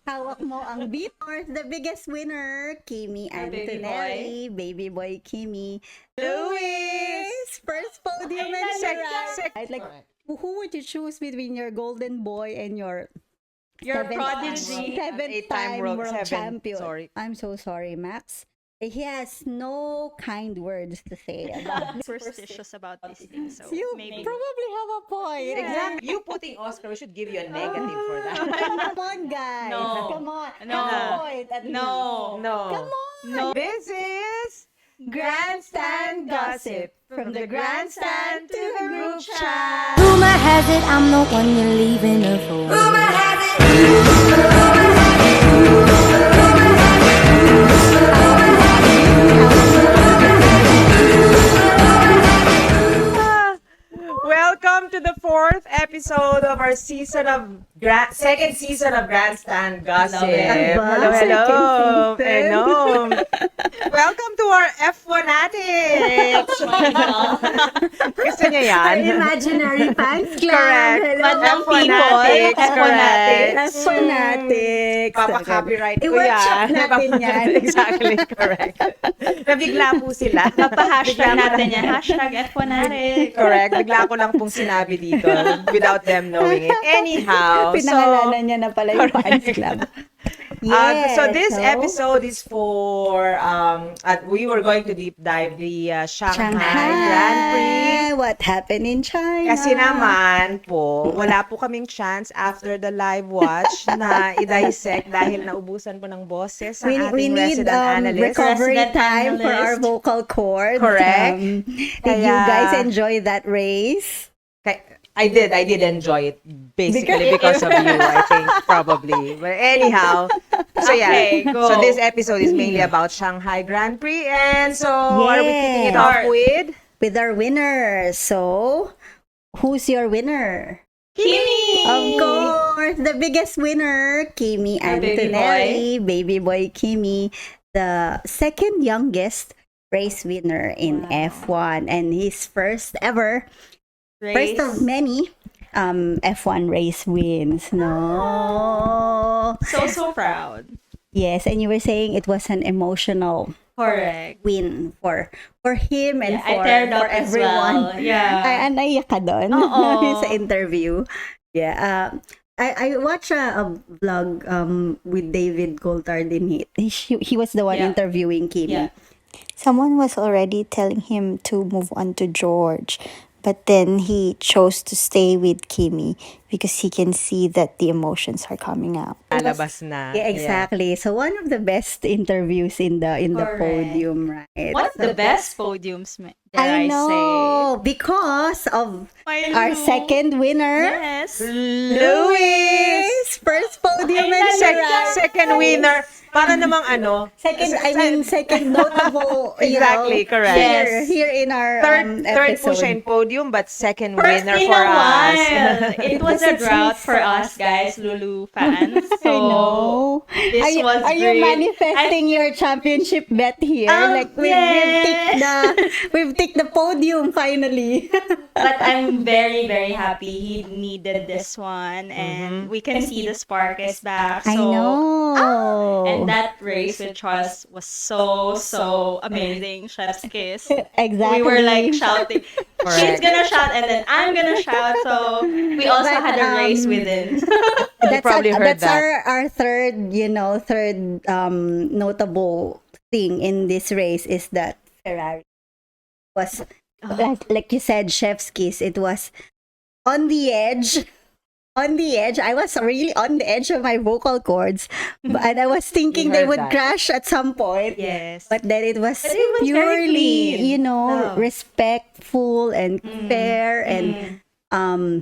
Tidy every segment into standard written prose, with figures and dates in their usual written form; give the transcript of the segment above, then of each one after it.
Hawak mo ang beat. Or the biggest winner, Kimi Antonelli, baby boy Kimi. Louis! First podium in Ferrari. Like, who would you choose between your golden boy and your prodigy, seventh-time world champion? Sorry. I'm so sorry, Max. He has no kind words to say about this. superstitious about these things. So You maybe probably have a point. Exactly. You putting Oscar, we should give you a negative for that. Come on, guys. No. Come on. No. Have a point at No. least. No. Come on. No. This is Grandstand Gossip. From the grandstand to the group chat. Rumor has it I'm the one you're leaving her for. Rumor has it. Welcome to the fourth episode of our second season of Grandstand Gossip. Hello, hello. Hello. Welcome to our F1atics. Gusto niya yan? Imaginary fans club. Correct. Hello. F1atics. Correct. F1atics. Papa-copyright ko I-workshop yan. natin yan. Exactly, correct. Nabigla po sila. Papa-hashtag natin yan. Hashtag F1addict. Correct. Bigla ko lang pong sinabi dito without them knowing it. Anyhow, Pinangalanan niya na pala yung fans club. so this episode is for we were going to deep dive the Shanghai Grand Prix. What happened in China? Kasi naman po, wala po kaming chance after the live watch na i-dissect dahil naubusan po ng boses ang we ating need resident analyst. recovery Resident time for analyst. our vocal cords. Correct. Did you Kaya- guys enjoy that race? I did enjoy it basically because of you, I think, probably. But anyhow, so yeah. Okay, go. So this episode is mainly about Shanghai Grand Prix, and so are we kicking it off with? With our winners. So, who's your winner? Kimi! Of course, the biggest winner, Kimi baby Antonelli, baby boy Kimi, the second youngest race winner in F1, and his first ever, first of many F1 race wins. No. So proud. Yes, and you were saying it was an emotional Correct. win for him and Yeah, I teared for up as everyone. well. Yeah. Naiyak ka doon Oo. sa interview. Yeah. I watched a vlog with David Coulthard in it. He was the one Yeah. interviewing Kimi. Yeah. Someone was already telling him to move on to George, but then he chose to stay with Kimi because he can see that the emotions are coming out. Alabas na. Yeah, exactly. So one of the best interviews in the Correct. podium, right? One of the best podiums, dare I I know because of say. our second winner, Yes. Louis, first podium in Ferrari. Second winner. Para namang ano? Second notable, Exactly, correct. Yes. here in our Third po episode. siya in podium, but second First winner in for a us. while. It was a drought for us, guys, Lulu fans. So, I know. this are you, was are you great. manifesting your championship bet here? Like we've ticked the podium finally. But I'm very, very happy he needed this one. And we can see the spark is back. So, I know. And that race with Charles was so amazing. Chef's kiss. Exactly. We were like shouting. She's gonna shout and then I'm gonna shout. So we also But, had a race within. probably heard that's that. our third notable thing in this race is that Ferrari was like you said, chef's kiss. It was on the edge. On the edge. I was really on the edge of my vocal cords. And I was thinking We they heard would that. crash at some point. Yes. But then it was, But it was very purely, clean. you know, Oh. respectful and fair and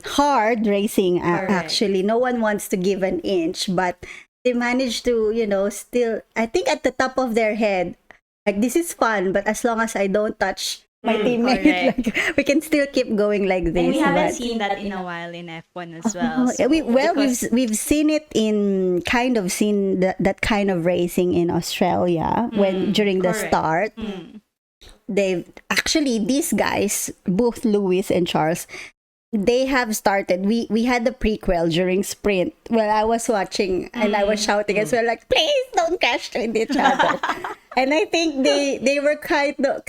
hard racing. Correct. Actually, no one wants to give an inch, but they managed to, still, I think at the top of their head, like, this is fun, but as long as I don't touch my teammate, correct. like, we can still keep going like this. And we haven't but- seen that in a while in F1 as well. Oh, So, because- we've seen it in that kind of racing in Australia when during the correct. start. They've actually, these guys, both Lewis and Charles, they have started. We had the prequel during sprint. Well, I was watching and I was shouting as well, like, please don't crash with each other. And I think they were kind of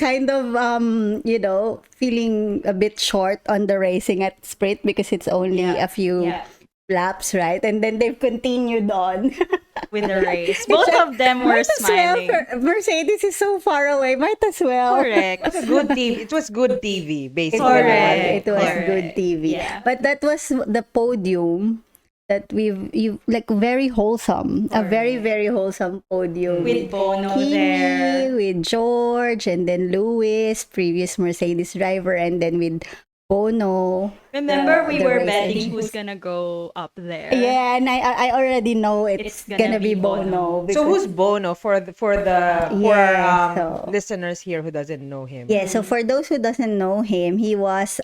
feeling a bit short on the racing at sprint because it's only a few laps, right? And then they've continued on with the race. Both of them were smiling. Mercedes is so far away. Might as well. Correct. It was good TV. It was good TV, basically. Correct. It was Correct. good TV. Yeah. But that was the podium that you like very wholesome. A very, very wholesome podium. With Bono Kimi, there. with George, and then Lewis, previous Mercedes driver, and then with Bono. Remember, we the were race betting engine. who's gonna go up there. Yeah, and I already know it's gonna be Bono. So who's Bono for Yeah, so- listeners here who doesn't know him? Yeah, so for those who doesn't know him, he was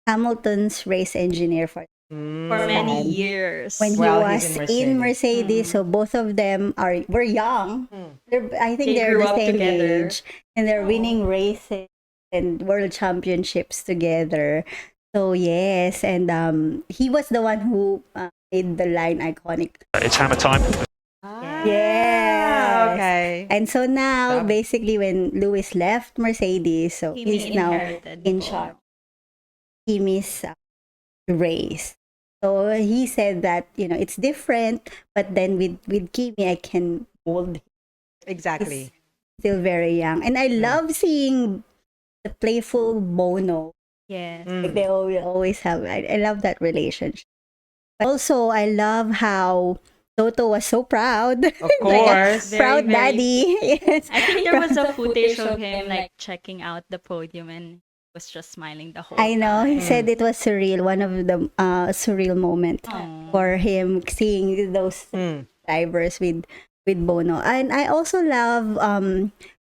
Hamilton's race engineer for For many years. when Well, he he's was in in Mercedes. So both of them were young. I think They they're grew the up same together. age, and they're winning races and world championships together. So yes, and he was the one who made the line iconic. It's hammer time. Yes. Okay. And so now, Stop. basically, when Lewis left Mercedes, so Kimi he's now inherited in Bono. charge. Kimi's race. So he said that it's different, but then with Kimi, I can mold. Exactly. Still very young, and I love seeing the playful Bono. Yes. Like they always have. I love that relationship. But also, I love how Toto was so proud. Of course. Very, Proud very- daddy. Yes. I think there was a footage of him like checking out the podium and was just smiling the whole I know. time. He said it was surreal. One of the surreal moment for him seeing those drivers with Bono. And I also love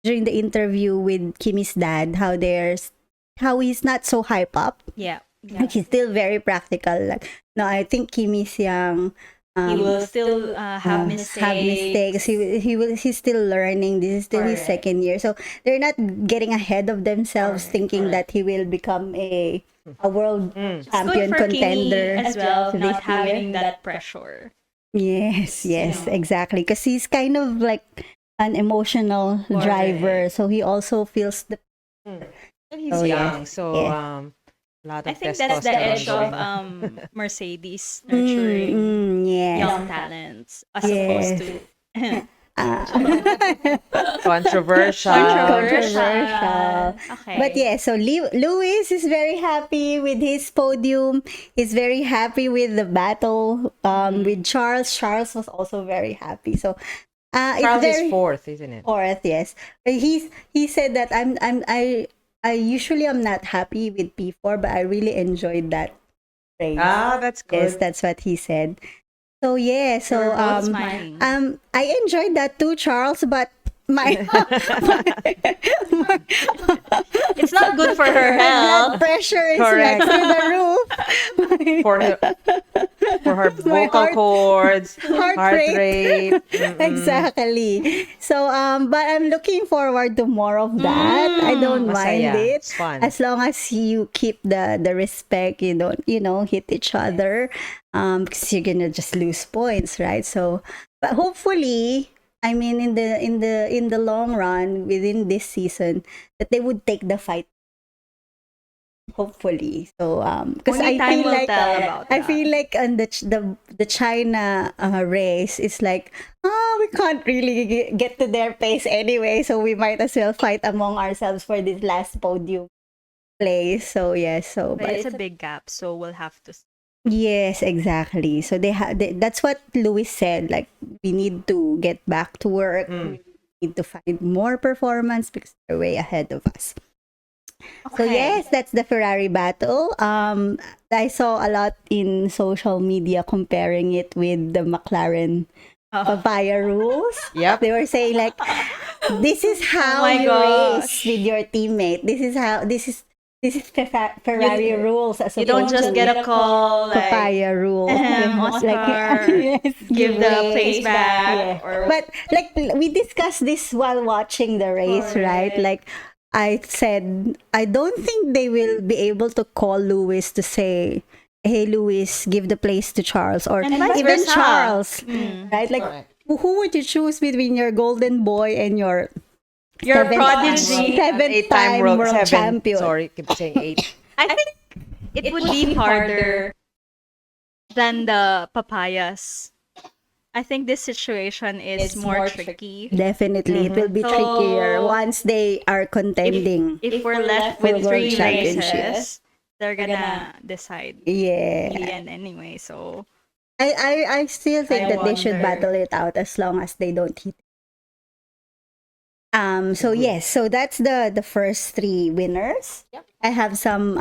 during the interview with Kimi's dad how he's not so hype up. Yeah. Like he's still very practical. Like no, I think Kimi's young. He will still have mistakes. He's still learning. This is still his Correct. second year. So they're not getting ahead of themselves thinking that he will become a world champion Good for contender Kimi as well, this not year. having that pressure. Yes, exactly. Because he's kind of like an emotional Correct. driver. So he also feels the And he's Oh, yeah. young, so Yeah. a lot of I think that's the testosterone edge of going. Mercedes nurturing yes. young talents as Yes. opposed to Controversial. Controversial. Okay. But yeah, so Lewis is very happy with his podium. He's very happy with the battle with Charles. Charles was also very happy. So Charles it's very is fourth, isn't it? fourth, yes. He said that I usually am not happy with P4, but I really enjoyed that race. That's good. Yes, that's what he said. So yeah, so We're both smiling. I enjoyed that too, Charles, but my It's not good for her blood health. pressure is Correct. like through the roof. for her My vocal heart- cords, heart heart rate. rate. Exactly. So but I'm looking forward to more of that. I don't mind Masaya. it. It's fun. As long as you keep the respect, you don't hit each other because you're gonna just lose points, right? So but hopefully, I mean, in the long run, within this season, that they would take the fight. Hopefully, so because Only I time feel will like tell about I that. feel like on the China race, it's like we can't really get to their pace anyway, so we might as well fight among ourselves for this last podium place. So yes, But it's a big gap, so we'll have to. yes, exactly. So that's what Louis said. Like we need to get back to work. We need to find more performance because they're way ahead of us. So Okay. yes, that's the Ferrari battle. I saw a lot in social media comparing it with the McLaren papaya rules. Yep. They were saying like, this is how my you gosh. race with your teammate. This is Ferrari rules as You don't opposed just to get a call like papaya rules. Oscar, Yes, give the way. place back. Yeah. Or But like we discussed this while watching the race, right? Correct. Like I said, I don't think they will be able to call Lewis to say, hey, Lewis, give the place to Charles, or And vice even versa. Charles, Mm. right? Like, Correct. who would you choose between your golden boy and your Your seventh- prodigy. seventh Eight-time time world, world seven. champion? Sorry, keep saying 8. I think it would be harder than the papayas. I think this situation is more tricky. Definitely, it will be So, trickier once they are contending. If we're left for with world 3 championship. races, they're gonna decide in the Yeah, end anyway. So I still think I that they should wonder. battle it out as long as they don't hit. So yes, so that's the first 3 winners. I have some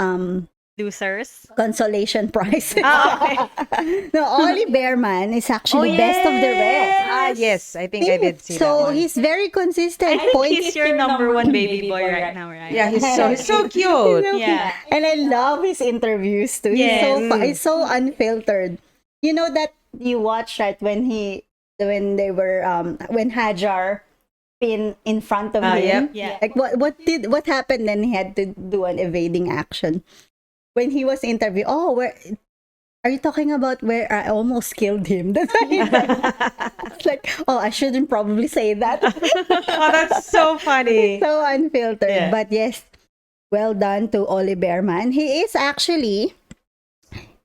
losers. consolation prizes. Ah, okay. No, Ollie Bearman is actually best of the rest. Ah, yes. I think I did see that So one. he's very consistent. I think Points. he's your number one baby boy right now, right? Yeah, he's so cute. Yeah. And I love his interviews too. Yes. He's so he's so unfiltered. You know that you watched, right, when they were when Hajar been in front of him. Yep. Yeah. Like what happened then he had to do an evading action. When he was interviewed, where are you talking about where I almost killed him? That's why it's like, I shouldn't probably say that. Oh, that's so funny. So unfiltered. Yeah. But yes, well done to Ollie Bearman. He is actually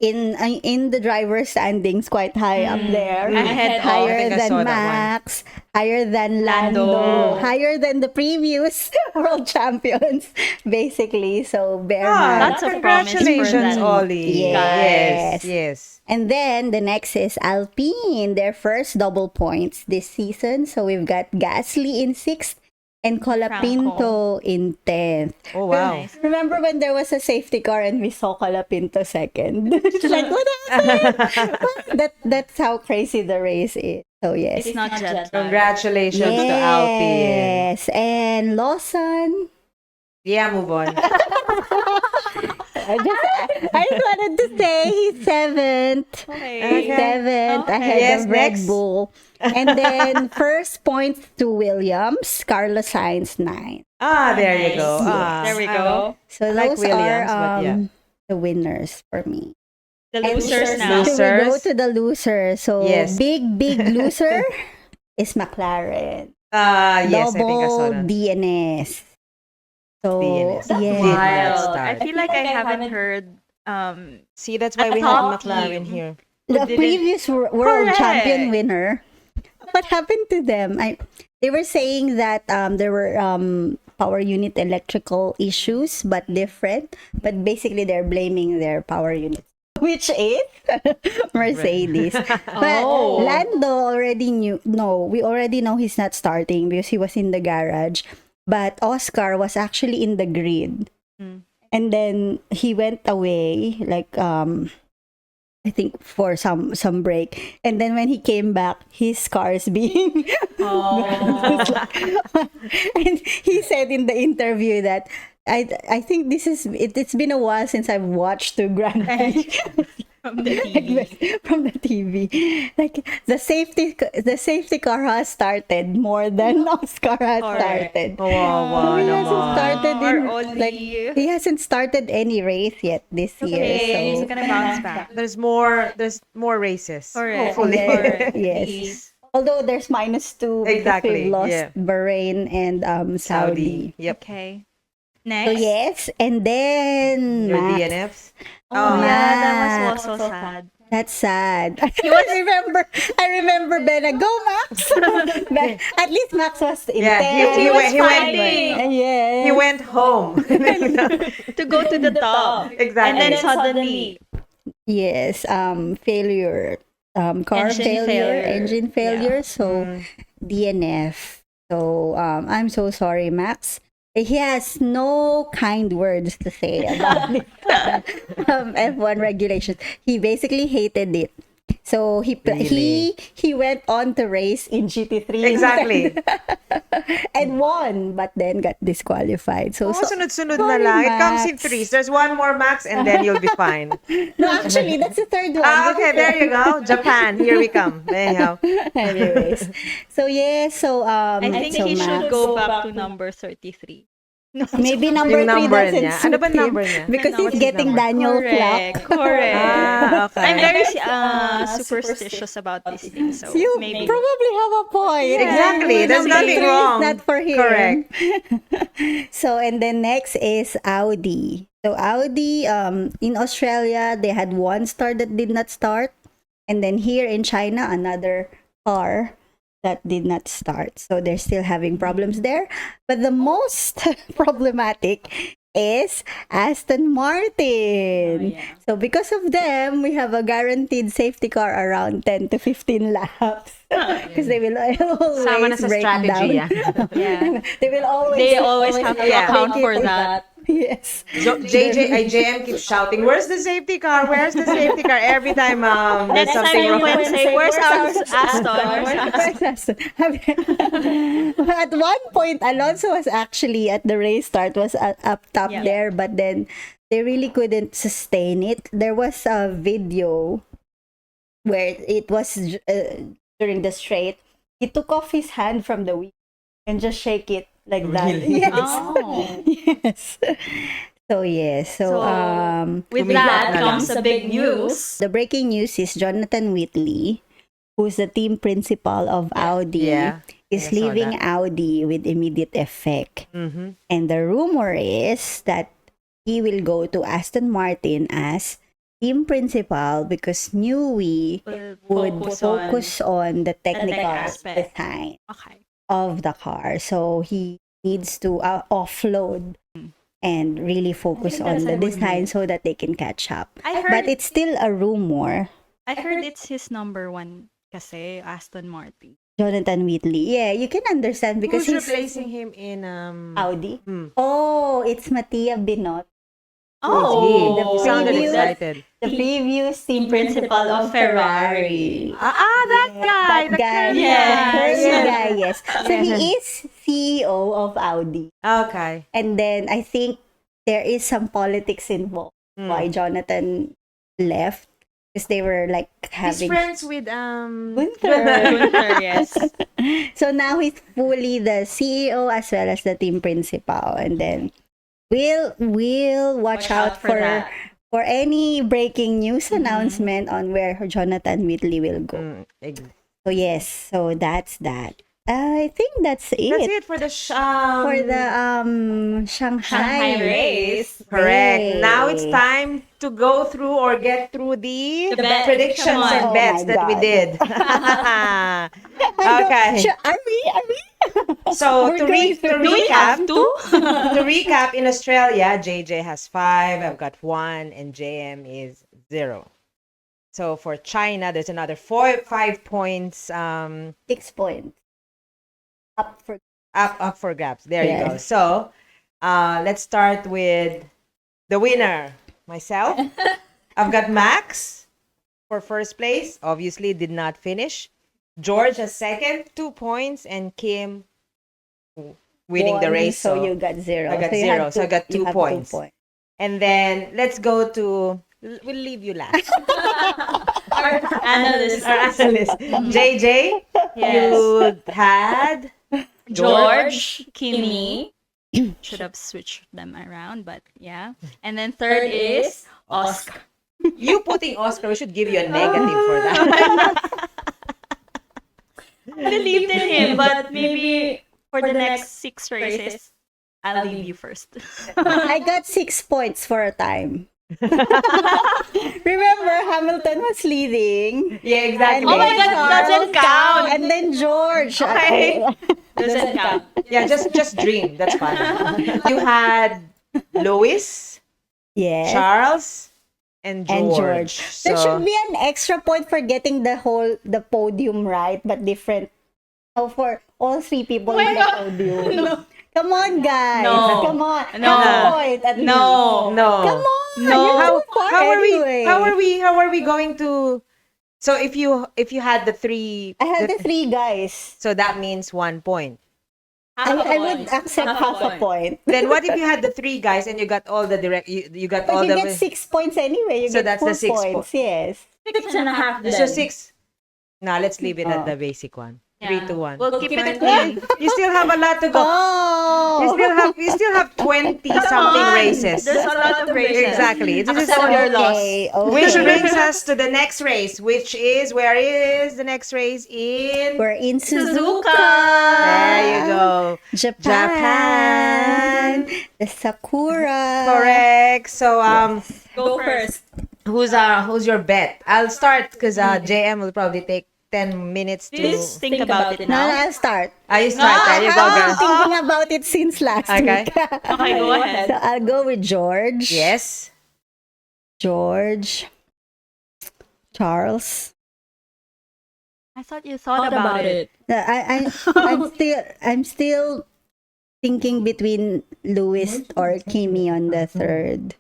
in the driver's standings quite high up there. Ahead of- I higher think I than saw that one. Max, higher than Lando, Lando. higher than the previous world champions, basically. So Bearman. Lots of promise for Congratulations, that. Ollie. Yes. Yes. And then the next is Alpine, their first double points this season. So we've got Gasly in 6th and Colapinto in 10th. Oh, wow. Nice. Remember when there was a safety car and we saw Colapinto second? It's like, what happened? That's how crazy the race is. So yes. It's not jet lag. Congratulations to Alpine. Yes. And Lawson. Yeah, move on. I just wanted to say he's 7th. Okay. He's 7th ahead Yes, of Red next. Bull. And then first points to Williams, Carlos Sainz 9. Ah, there you go. Nice. Ah, There we go. So like those Williams, are but yeah. the winners for me. The And losers now. Losers. So we go to the loser. So Yes. big loser is McLaren. Ah, yes, I think I saw Double that. DNS. So DNS. yeah. Did not Wild. start. I feel like I haven't heard See, that's why At we the have top McLaren team. here. The didn't- previous world Correct. champion winner. What happened to them? They were saying that there were power unit electrical issues, but different. But basically, they're blaming their power unit, which is Mercedes. But Oh. Lando already knew. No, we already know he's not starting because he was in the garage. But Oscar was actually in the grid. Mm. And then he went away, like I think for some break. And then when he came back, his car's being and he said in the interview that I think this is it's been a while since I've watched the Grand Prix from the TV. from the TV. Like the safety car has started more than Oscar has Correct. started. Oh, wow, He hasn't naman. started Or in, Ollie. like he hasn't started any race yet this Okay, year. he's So gonna bounce back. There's more races. Correct. Hopefully. Correct. Yes. Please. although there's -2 because Exactly, we've lost yeah. Bahrain and Saudi. Yep. Okay. So Next. yes, and then Your Max. DNFs. Oh, Max. yeah, that was also sad. That's sad. I remember Bena. Go, Max! At least Max was Yeah, intense. he was went- fighting. Yes. He went home. To go to the top. Exactly. And then suddenly, Yes, failure. Car Engine failure, failure. engine failure. So Mm. DNF. So I'm so sorry, Max. He has no kind words to say about this F1 regulations. He basically hated it. So Really? he went on to race in GT3 Exactly. and won, but then got disqualified. So, Oh, sunod-sunod na sorry, lang. It comes in Max. threes. There's one more, Max, and then you'll be fine. No, actually, that's the third one. Ah, okay, there you go. Japan, here we come. Anyhow. Anyways, so yeah, so I think so he should Max. go back to number 33. Maybe number Yung 3 number doesn't niya. suit Ano ba him number niya? because No, he's what's his getting number? Daniel Correct. Flack. Correct. Okay. I'm very superstitious about these things, so You maybe. probably have a point. Exactly. There's Number nothing 3 wrong. is not for him. Correct. So, and then next is Audi. So Audi, in Australia, they had one star that did not start. And then here in China, another car that did not start. So they're still having problems there. But the most problematic is Aston Martin. So because of them, we have a guaranteed safety car around 10 to 15 laps. Because they will always Sama na sa break strategy, down. Yeah. They will always They always have to Yeah. account take it for for that. Yes. JM keeps shouting, "Where's the safety car? Where's the safety car?" Every time there's Next time something you wrong. win, say, where's our Aston? Where's Aston? At one point, Alonso was actually at the race start was up top Yeah. there, but then they really couldn't sustain it. There was a video where it was during the straight. He took off his hand from the wheel and just shake it like that. Really? Yes. Oh. Yes. So yes. So With Tumigil that na lang. comes a big news. the breaking news is Jonathan Whitley, who's the team principal of Audi, Yeah. is I saw leaving that. Audi with immediate effect. Mm-hmm. And the rumor is that he will go to Aston Martin as team principal because Newey would focus on the technical aspect. design Okay. of the car. So he needs to offload and really focus on the design so that they can catch up. I But heard it's still a rumor. I heard it's his number one kasi Aston Martin. Jonathan Whitley. Yeah, you can understand because Who's he's replacing him in Audi. Hmm. Oh, it's Mattia Binot. Oh, the He sounded previous- excited. The previous team principal of Ferrari. That guy. That guy. Yes. The curly Yes. guy, yes. So he is CEO of Audi. Okay. And then I think there is some politics involved why Jonathan left. Because they were like He's having friends with Gunther. Gunther, yes. So now he's fully the CEO as well as the team principal. And then we'll watch out for that. for any breaking news announcement on where Jonathan Whitley will go. So yes, so that's that. I think that's it. That's it for the For the Shanghai race. Correct. Now it's time to go through or get through the bet. predictions Come on. and Oh bets my that we God. did. Okay. Are we? So to, We're going through- Do we have to? to recap, in Australia, JJ has 5, I've got 1, and JM is 0. So for China, there's another 5 points 6 points. Up for up for grabs. There you go. Yes. So let's start with the winner, myself. I've got Max for first place. Obviously, did not finish. George as second, 2 points, and Kim winning the one, race. So you got 0. I got you 0, had so I got you 2 have points. 2 points. And then let's go to. We'll leave you last. Our analyst. Our analyst, JJ. Yes. You had George, Kimi. Should have switched them around, but yeah. And then third is Oscar. you putting Oscar. We should give you a negative for that. I believed in him, but maybe for the next 6 races, I'll leave you first. I got 6 points for a time. Remember, Hamilton was leading. Yeah, exactly. Oh my God, doesn't count. And then George. Okay. Doesn't count. Yeah, just dream. That's fine. You had Louis, Yes. Charles, and George. And George. There So, should be an extra point for getting the podium right, but different. Oh, for all 3 people in the podium. No. Come on, guys. No. Come on. No. Have a point at No. least. no. Come on. No. You're How, too far how are anyway. we? How are we going to? So if you had the 3, I had the 3 guys. so that means 1 point. I would accept half a point. Then what if you had the 3 guys and you got all the direct? You got But all you the. get 6 points anyway. You So get that's the 4 6 points. Yes. 6.5 So 6. Nah, let's leave it at the basic one. 3 to 1. We'll keep it clean. You still have a lot to go. Oh! You still have 20 something races. There's a lot of races. Exactly. This is Accept your loss. Okay. which brings us to the next race, which is where is the next race in? We're in Suzuka. There you go. Japan. The Sakura. Correct. So Go first. who's your bet? I'll start because JM will probably take 10 minutes to. Please think about it No, now. I'll start. You start. There you go, I've been girl. thinking about it since last Okay. week. Okay, go ahead. So I'll go with George. Yes. George. Charles. I thought you thought about it. I'm still thinking between Lewis or Kimi on the third.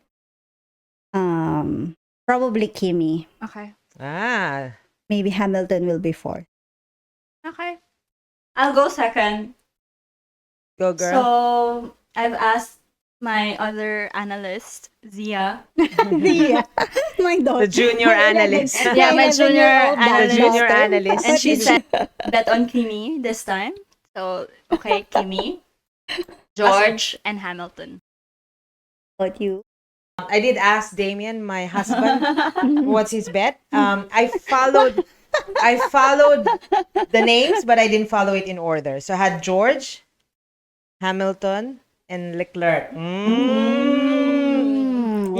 Probably Kimi. Okay. Maybe Hamilton will be fourth. Okay. I'll go second. Go, girl. So I've asked my other analyst, Zia. Yeah. My daughter. The junior analyst. Yeah, my junior 11-year-old analyst. The junior analyst. And she said bet on Kimi this time. So, okay, Kimi, George, and Hamilton. About you? I did ask Damien, my husband, what's his bet. I followed the names, but I didn't follow it in order. So I had George, Hamilton, and Leclerc.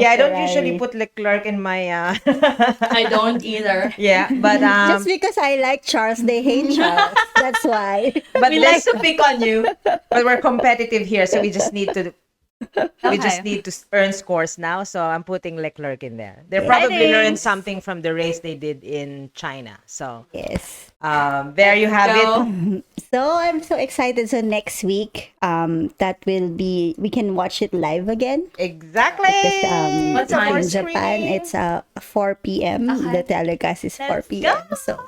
Yeah, I don't usually put Leclerc in my. I don't either. Yeah, but Just because I like Charles, they hate Charles. That's why. but We like to pick on you. but we're competitive here, so we just need to. We just Okay. need to earn scores now, so I'm putting Leclerc in there. They probably learned something from the race they did in China. So Yes. there you have it. Go. So I'm so excited. So next week, that will be, we can watch it live again. Exactly. Because, What time? in Japan, it's 4 p.m. Okay. The telecast is 4 Let's p.m. So,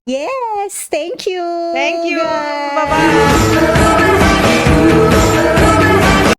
yes, thank you. Thank you. guys. Bye-bye.